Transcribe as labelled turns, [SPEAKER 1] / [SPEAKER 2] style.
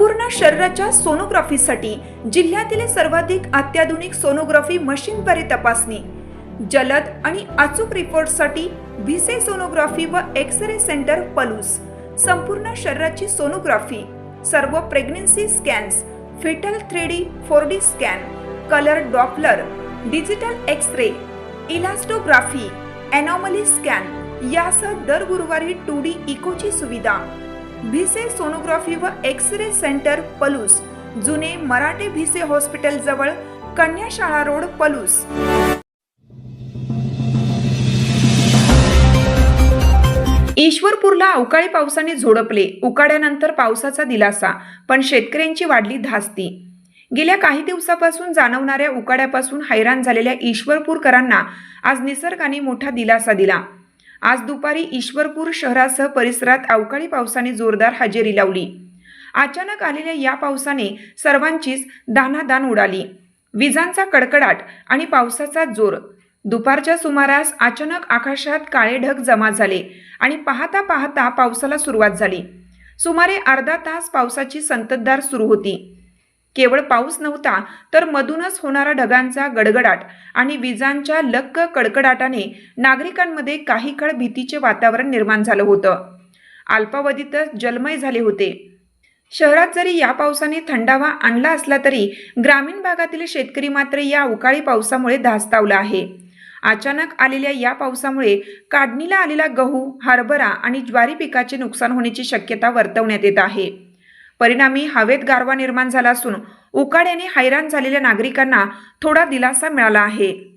[SPEAKER 1] संपूर्ण शरीराच्या सोनोग्राफीसाठी जिल्ह्यातील सर्वाधिक अत्याधुनिक सोनोग्राफी मशीनद्वारे तपासणी, जलद आणि अचूक रिपोर्टसाठी भिसे सोनोग्राफी व एक्स-रे सेंटर पलूस, संपूर्ण शरीराची सोनोग्राफी, सर्व pregnancy scans, fetal 3D 4D scan, colour Doppler, digital X-ray, elastography, anomaly scan यासह दर गुरुवारी 2D इकोची सुविधा। भिसे सोनोग्राफी व एक्स-रे सेंटर पलूस, जुने मराठे भिसे हॉस्पिटल जवळ, कन्याशाळा रोड, पलूस। ईश्वरपूरला अवकाळी पावसाने झोडपले। उकाड्यानंतर पावसाचा दिलासा, पण शेतकऱ्यांची वाढली धास्ती। गेल्या काही दिवसापासून जाणवणाऱ्या उकाड्यापासून हैराण झालेल्या ईश्वरपूरकरांना आज निसर्गाने मोठा दिलासा दिला। आज दुपारी ईश्वरपूर शहरासह परिसरात अवकाळी पावसाने जोरदार हजेरी लावली। अचानक आलेल्या या पावसाने सर्वांचीच दाणादाण उडाली। विजांचा कडकडाट आणि पावसाचा जोर। दुपारच्या सुमारास अचानक आकाशात काळे ढग जमा झाले आणि पाहता पाहता पावसाला सुरुवात झाली। सुमारे अर्धा तास पावसाची संततधार सुरू होती। केवळ पाऊस नव्हता तर मधूनच होणारा ढगांचा गडगडाट आणि विजांच्या लक्क कडकडाटाने नागरिकांमध्ये काही काळ भीतीचे वातावरण निर्माण झालं होतं। अल्पावधीतच जलमय झाले होते। शहरात जरी या पावसाने थंडावा आणला असला तरी ग्रामीण भागातील शेतकरी मात्र या अवकाळी पावसामुळे धास्तावला आहे। अचानक आलेल्या या पावसामुळे काढणीला आलेला गहू, हरभरा आणि ज्वारी पिकाचे नुकसान होण्याची शक्यता वर्तवण्यात येत आहे। परिणामी हवेत गारवा निर्माण झाला असून उकाड्याने हैराण झालेल्या नागरिकांना थोडा दिलासा मिळाला आहे।